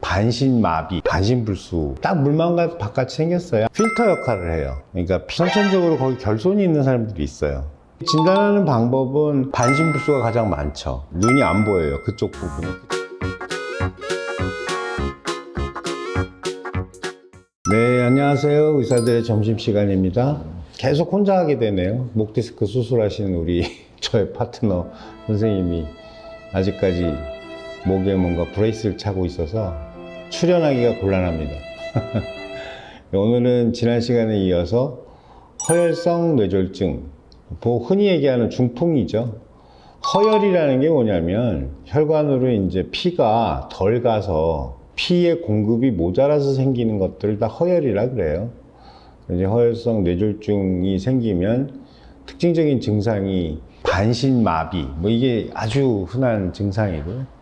반신마비, 반신불수, 딱 물만 바깥이 생겼어요. 필터 역할을 해요. 그러니까 선천적으로 거기 결손이 있는 사람들이 있어요. 진단하는 방법은 반신불수가 가장 많죠. 눈이 안 보여요, 그쪽 부분이. 네, 안녕하세요. 의사들의 점심시간입니다. 계속 혼자 하게 되네요. 목 디스크 수술하시는 우리 저의 파트너 선생님이 아직까지 목에 뭔가 브레이스를 차고 있어서 출연하기가 곤란합니다. 오늘은 지난 시간에 이어서 허혈성 뇌졸중, 흔히 얘기하는 중풍이죠. 허혈이라는 게 뭐냐면 혈관으로 이제 피가 덜 가서 피의 공급이 모자라서 생기는 것들을 다 허혈이라 그래요. 이제 허혈성 뇌졸중이 생기면 특징적인 증상이 반신마비, 이게 아주 흔한 증상이고요.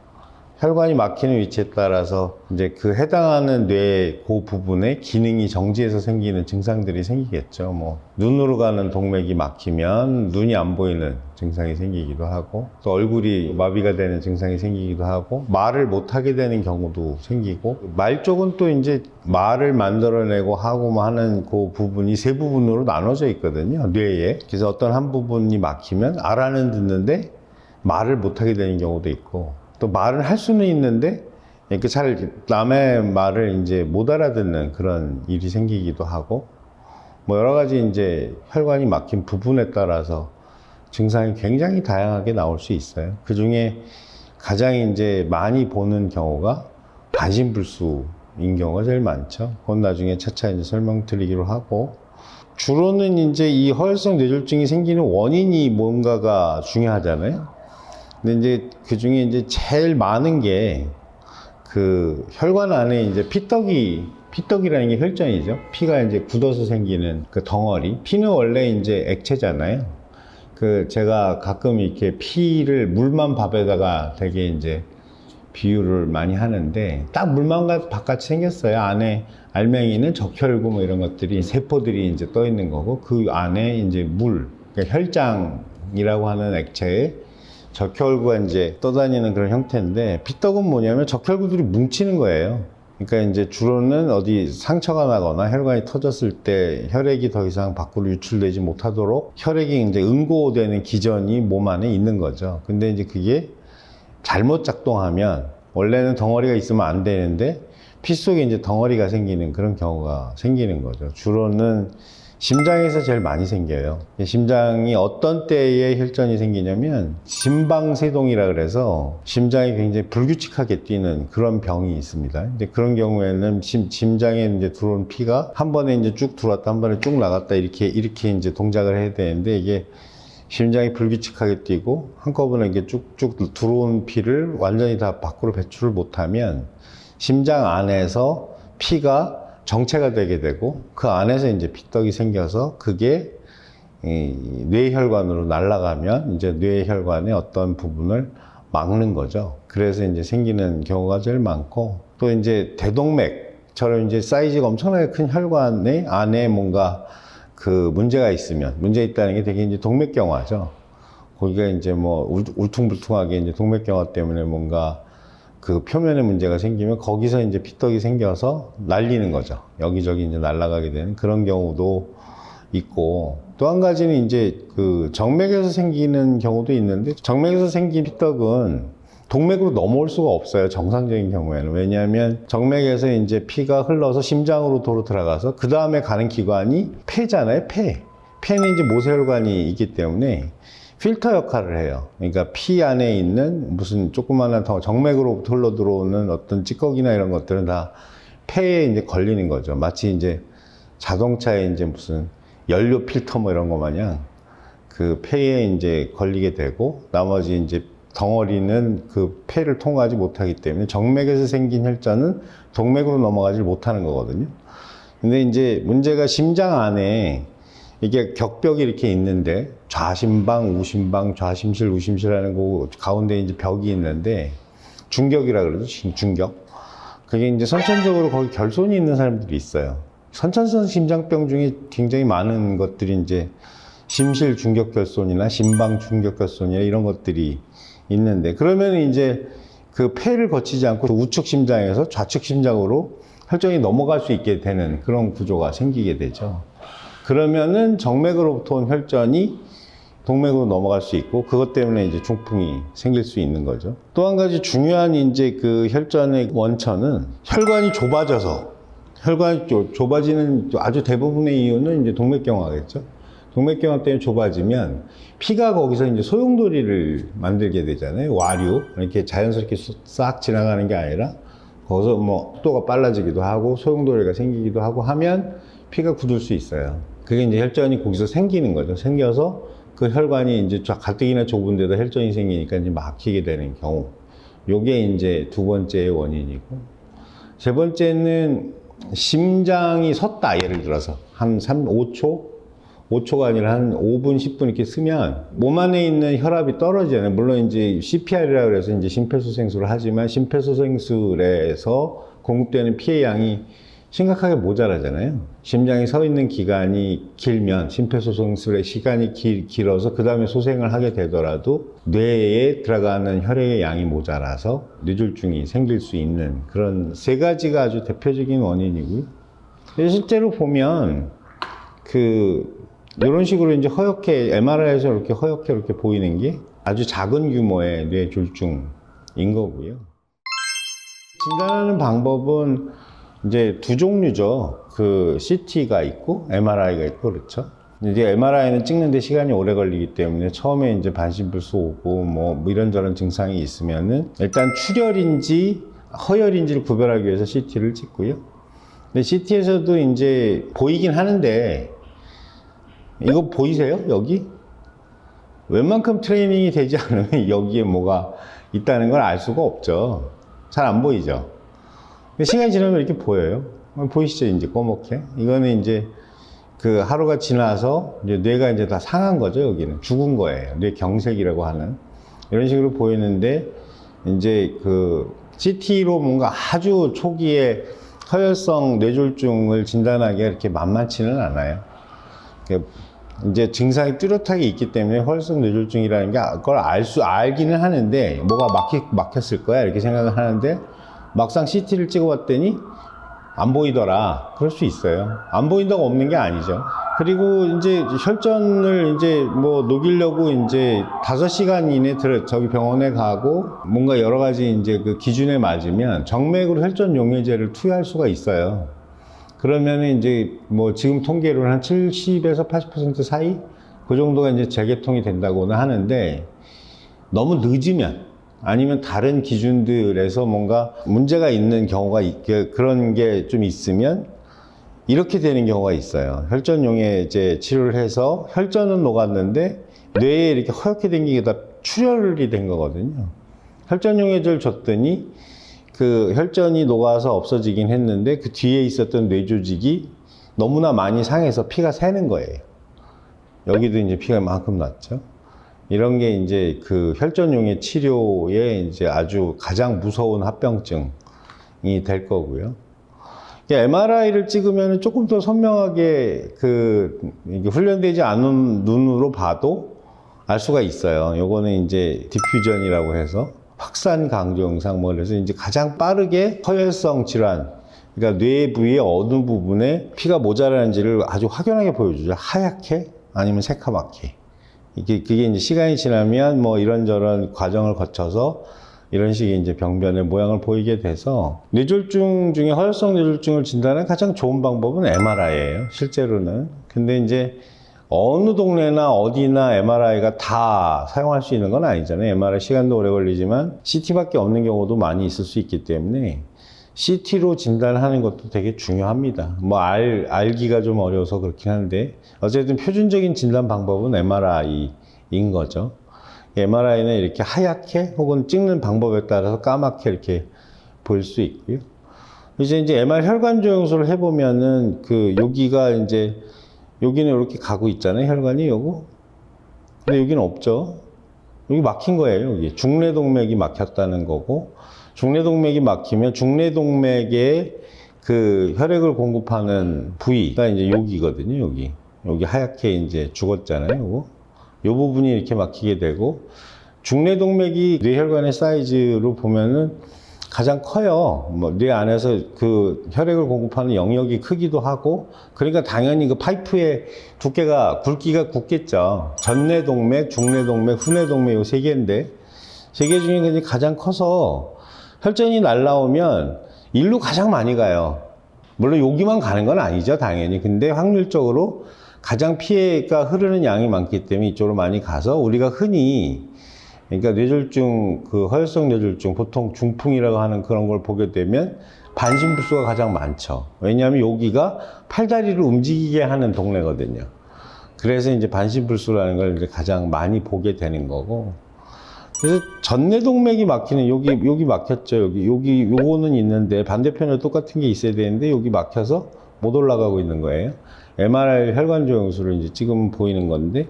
혈관이 막히는 위치에 따라서 이제 그 해당하는 뇌의 그 부분에 기능이 정지해서 생기는 증상들이 생기겠죠. 눈으로 가는 동맥이 막히면 눈이 안 보이는 증상이 생기기도 하고, 또 얼굴이 마비가 되는 증상이 생기기도 하고, 말을 못 하게 되는 경우도 생기고, 말 쪽은 또 이제 말을 만들어내고 하고 하는 그 부분이 세 부분으로 나눠져 있거든요, 뇌에. 그래서 어떤 한 부분이 막히면 알아는 듣는데 말을 못 하게 되는 경우도 있고, 또 말은 할 수는 있는데 이렇게 잘 남의 말을 이제 못 알아듣는 그런 일이 생기기도 하고, 여러 가지 이제 혈관이 막힌 부분에 따라서 증상이 굉장히 다양하게 나올 수 있어요. 그 중에 가장 이제 많이 보는 경우가 반신불수인 경우가 제일 많죠. 그건 나중에 차차 이제 설명드리기로 하고, 주로는 이제 이 허혈성 뇌졸중이 생기는 원인이 뭔가가 중요하잖아요. 근데 이제 그 중에 이제 제일 많은 게 그 혈관 안에 이제 피떡이라는 게 혈전이죠. 피가 이제 굳어서 생기는 그 덩어리. 피는 원래 이제 액체잖아요. 제가 가끔 이렇게 피를 물만 밥에다가 되게 이제 비유를 많이 하는데, 딱 물만 바깥이 생겼어요. 안에 알맹이는 적혈구 이런 것들이, 세포들이 이제 떠 있는 거고, 그 안에 이제 그러니까 혈장이라고 하는 액체에 적혈구가 이제 떠다니는 그런 형태인데, 피떡은 뭐냐면 적혈구들이 뭉치는 거예요. 그러니까 이제 주로는 어디 상처가 나거나 혈관이 터졌을 때 혈액이 더 이상 밖으로 유출되지 못하도록 혈액이 이제 응고되는 기전이 몸 안에 있는 거죠. 근데 이제 그게 잘못 작동하면, 원래는 덩어리가 있으면 안 되는데 피 속에 이제 덩어리가 생기는 그런 경우가 생기는 거죠. 주로는 심장에서 제일 많이 생겨요. 심장이 어떤 때에 혈전이 생기냐면 심방세동이라 그래서 심장이 굉장히 불규칙하게 뛰는 그런 병이 있습니다. 근데 그런 경우에는 심장에 이제 들어온 피가 한 번에 이제 쭉 들어왔다 한 번에 쭉 나갔다 이렇게 이제 동작을 해야 되는데, 이게 심장이 불규칙하게 뛰고 한꺼번에 이게 쭉쭉 들어온 피를 완전히 다 밖으로 배출을 못하면 심장 안에서 피가 정체가 되게 되고, 그 안에서 이제 피떡이 생겨서 그게 뇌혈관으로 날아가면 이제 뇌혈관의 어떤 부분을 막는 거죠. 그래서 이제 생기는 경우가 제일 많고, 또 이제 대동맥처럼 이제 사이즈가 엄청나게 큰 혈관의 안에 뭔가 그 문제가 있으면, 문제 있다는 게 되게 이제 동맥경화죠. 거기가 이제 울퉁불퉁하게 이제 동맥경화 때문에 뭔가 그 표면에 문제가 생기면 거기서 이제 피떡이 생겨서 날리는 거죠. 여기저기 이제 날아가게 되는 그런 경우도 있고, 또 한 가지는 이제 그 정맥에서 생기는 경우도 있는데, 정맥에서 생긴 피떡은 동맥으로 넘어올 수가 없어요, 정상적인 경우에는. 왜냐하면 정맥에서 이제 피가 흘러서 심장으로 도로 들어가서 그 다음에 가는 기관이 폐잖아요. 폐는 이제 모세혈관이 있기 때문에 필터 역할을 해요. 그러니까 피 안에 있는 무슨 조그마한 정맥으로부터 흘러 들어오는 어떤 찌꺼기나 이런 것들은 다 폐에 이제 걸리는 거죠. 마치 이제 자동차에 이제 무슨 연료 필터 이런 거 마냥 그 폐에 이제 걸리게 되고, 나머지 이제 덩어리는 그 폐를 통과하지 못하기 때문에 정맥에서 생긴 혈전은 동맥으로 넘어가지 못하는 거거든요. 근데 이제 문제가 심장 안에 이게 격벽이 이렇게 있는데, 좌심방, 우심방, 좌심실, 우심실하는 거 가운데 이제 벽이 있는데, 중격이라 그러죠. 중격. 그게 이제 선천적으로 거기 결손이 있는 사람들이 있어요. 선천성 심장병 중에 굉장히 많은 것들이 이제 심실 중격결손이나 심방 중격결손이나 이런 것들이 있는데, 그러면 이제 그 폐를 거치지 않고 우측 심장에서 좌측 심장으로 혈전이 넘어갈 수 있게 되는 그런 구조가 생기게 되죠. 그러면은 정맥으로부터 온 혈전이 동맥으로 넘어갈 수 있고, 그것 때문에 이제 중풍이 생길 수 있는 거죠. 또 한 가지 중요한 이제 그 혈전의 원천은 혈관이 좁아져서, 혈관이 좁아지는 아주 대부분의 이유는 이제 동맥경화겠죠. 동맥경화 때문에 좁아지면 피가 거기서 이제 소용돌이를 만들게 되잖아요. 와류. 이렇게 자연스럽게 싹 지나가는 게 아니라 거기서 뭐 속도가 빨라지기도 하고 소용돌이가 생기기도 하고 하면 피가 굳을 수 있어요. 그게 이제 혈전이 거기서 생기는 거죠. 생겨서 그 혈관이 이제 가뜩이나 좁은 데다 혈전이 생기니까 이제 막히게 되는 경우. 요게 이제 두 번째의 원인이고. 세 번째는 심장이 섰다. 예를 들어서 한 5초가 아니라 한 5분, 10분 이렇게 쓰면 몸 안에 있는 혈압이 떨어지잖아요. 물론 이제 CPR이라고 해서 이제 심폐소생술을 하지만 심폐소생술에서 공급되는 피의 양이 심각하게 모자라잖아요. 심장이 서 있는 기간이 길면 심폐소생술의 시간이 길어서 그 다음에 소생을 하게 되더라도 뇌에 들어가는 혈액의 양이 모자라서 뇌졸중이 생길 수 있는 그런 세 가지가 아주 대표적인 원인이고요. 실제로 보면 이런 식으로 이제 허옇게 MRI에서 이렇게 허옇게 이렇게 보이는 게 아주 작은 규모의 뇌졸중인 거고요. 진단하는 방법은 이제 두 종류죠. 그 CT가 있고 MRI가 있고 그렇죠. 이제 MRI는 찍는데 시간이 오래 걸리기 때문에 처음에 이제 반신불수 오고 뭐 이런저런 증상이 있으면은 일단 출혈인지 허혈인지를 구별하기 위해서 CT를 찍고요. 근데 CT에서도 이제 보이긴 하는데 이거 보이세요? 여기? 웬만큼 트레이닝이 되지 않으면 여기에 뭐가 있다는 걸 알 수가 없죠. 잘 안 보이죠? 시간이 지나면 이렇게 보여요. 보이시죠? 이제 꺼멓게. 이거는 이제 그 하루가 지나서 이제 뇌가 이제 다 상한 거죠. 여기는 죽은 거예요. 뇌 경색이라고 하는 이런 식으로 보이는데 이제 그 CT로 뭔가 아주 초기에 허혈성 뇌졸중을 진단하기가 이렇게 만만치는 않아요. 이제 증상이 뚜렷하게 있기 때문에 허혈성 뇌졸중이라는 게 그걸 알기는 하는데 뭐가 막혔을 거야 이렇게 생각을 하는데 막상 CT를 찍어봤더니 안 보이더라. 그럴 수 있어요. 안 보인다고 없는 게 아니죠. 그리고 이제 혈전을 이제 뭐 녹이려고 이제 5시간 이내 저기 병원에 가고 뭔가 여러 가지 이제 그 기준에 맞으면 정맥으로 혈전 용해제를 투여할 수가 있어요. 그러면 이제 뭐 지금 통계로는 한 70에서 80% 사이 그 정도가 이제 재개통이 된다고는 하는데 너무 늦으면 아니면 다른 기준들에서 뭔가 문제가 있는 경우가 그런 게 좀 있으면 이렇게 되는 경우가 있어요. 혈전 용해제 치료를 해서 혈전은 녹았는데 뇌에 이렇게 허옇게 된 게 다 출혈이 된 거거든요. 혈전 용해제를 줬더니 그 혈전이 녹아서 없어지긴 했는데 그 뒤에 있었던 뇌 조직이 너무나 많이 상해서 피가 새는 거예요. 여기도 이제 피가 이만큼 났죠. 이런 게 이제 그 혈전용해 치료의 이제 아주 가장 무서운 합병증이 될 거고요. MRI를 찍으면 조금 더 선명하게 이게 훈련되지 않은 눈으로 봐도 알 수가 있어요. 요거는 이제 디퓨전이라고 해서 확산 강조 영상 그래서 이제 가장 빠르게 허혈성 질환, 그러니까 뇌 부위의 어느 부분에 피가 모자라는지를 아주 확연하게 보여주죠. 하얗게 아니면 새카맣게. 그게 이제 시간이 지나면 뭐 이런저런 과정을 거쳐서 이런 식의 이제 병변의 모양을 보이게 돼서 뇌졸중 중에 허혈성 뇌졸중을 진단하는 가장 좋은 방법은 MRI예요. 실제로는. 근데 이제 어느 동네나 어디나 MRI가 다 사용할 수 있는 건 아니잖아요. MRI 시간도 오래 걸리지만 CT밖에 없는 경우도 많이 있을 수 있기 때문에 CT로 진단하는 것도 되게 중요합니다. 뭐 알기가 좀 어려워서 그렇긴 한데 어쨌든 표준적인 진단 방법은 MRI인 거죠. MRI는 이렇게 하얗게 혹은 찍는 방법에 따라서 까맣게 이렇게 보일 수 있고요. 이제 MR 혈관 조영술을 해보면은 여기가 이제 여기는 이렇게 가고 있잖아요. 혈관이 요거. 근데 여기는 없죠. 여기 막힌 거예요. 여기 중뇌동맥이 막혔다는 거고, 중뇌동맥이 막히면 중뇌동맥에 그 혈액을 공급하는 부위가 이제 여기거든요. 여기 하얗게 이제 죽었잖아요. 요거. 요 부분이 이렇게 막히게 되고, 중뇌동맥이 뇌혈관의 사이즈로 보면은 가장 커요. 뭐 뇌 안에서 그 혈액을 공급하는 영역이 크기도 하고, 그러니까 당연히 그 파이프의 두께가 굵기가 굵겠죠. 전뇌동맥, 중뇌동맥, 후뇌동맥 요 세 개인데, 세 개 중에 이제 가장 커서 혈전이 날라오면 일로 가장 많이 가요. 물론 여기만 가는 건 아니죠, 당연히. 근데 확률적으로 가장 피해가 흐르는 양이 많기 때문에 이쪽으로 많이 가서 우리가 흔히, 그러니까 뇌졸중, 그 허혈성 뇌졸중, 보통 중풍이라고 하는 그런 걸 보게 되면 반신불수가 가장 많죠. 왜냐하면 여기가 팔다리를 움직이게 하는 동네거든요. 그래서 이제 반신불수라는 걸 이제 가장 많이 보게 되는 거고. 그래서 전뇌동맥이 막히는, 여기 막혔죠. 요거는 있는데 반대편에 똑같은 게 있어야 되는데 여기 막혀서 못 올라가고 있는 거예요. MRI 혈관조영수를 이제 찍으면 보이는 건데,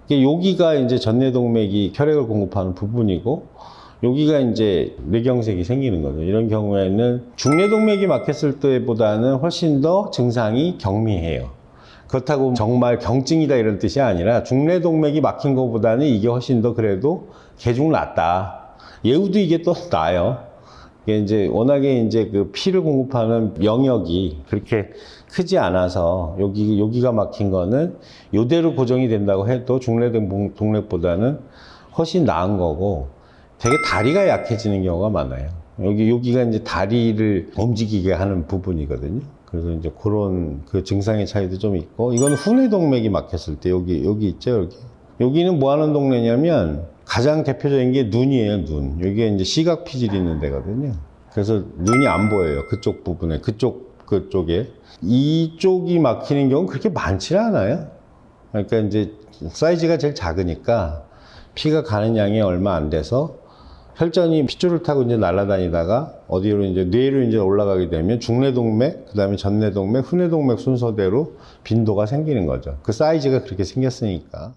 여기가 이제 전뇌동맥이 혈액을 공급하는 부분이고, 여기가 이제 뇌경색이 생기는 거죠. 이런 경우에는 중뇌동맥이 막혔을 때보다는 훨씬 더 증상이 경미해요. 그렇다고 정말 경증이다 이런 뜻이 아니라 중뇌동맥이 막힌 것보다는 이게 훨씬 더 그래도 개중 낫다. 예후도 이게 또 나아요. 이게 이제 워낙에 이제 그 피를 공급하는 영역이 그렇게 크지 않아서 여기가 막힌 거는 요대로 고정이 된다고 해도 중뇌동맥보다는 훨씬 나은 거고, 되게 다리가 약해지는 경우가 많아요. 여기가 이제 다리를 움직이게 하는 부분이거든요. 그래서 이제 그런 그 증상의 차이도 좀 있고, 이건 후뇌동맥이 막혔을 때 여기 있죠, 여기는 뭐 하는 동네냐면 가장 대표적인 게 눈이에요, 눈. 여기에 이제 시각 피질이 있는 데거든요. 그래서 눈이 안 보여요. 그쪽 부분에, 그쪽에. 이쪽이 막히는 경우는 그렇게 많지는 않아요. 그러니까 이제 사이즈가 제일 작으니까 피가 가는 양이 얼마 안 돼서 혈전이 핏줄을 타고 이제 날아다니다가 어디로 이제 뇌로 이제 올라가게 되면 중뇌동맥, 그 다음에 전뇌동맥, 후뇌동맥 순서대로 빈도가 생기는 거죠. 그 사이즈가 그렇게 생겼으니까.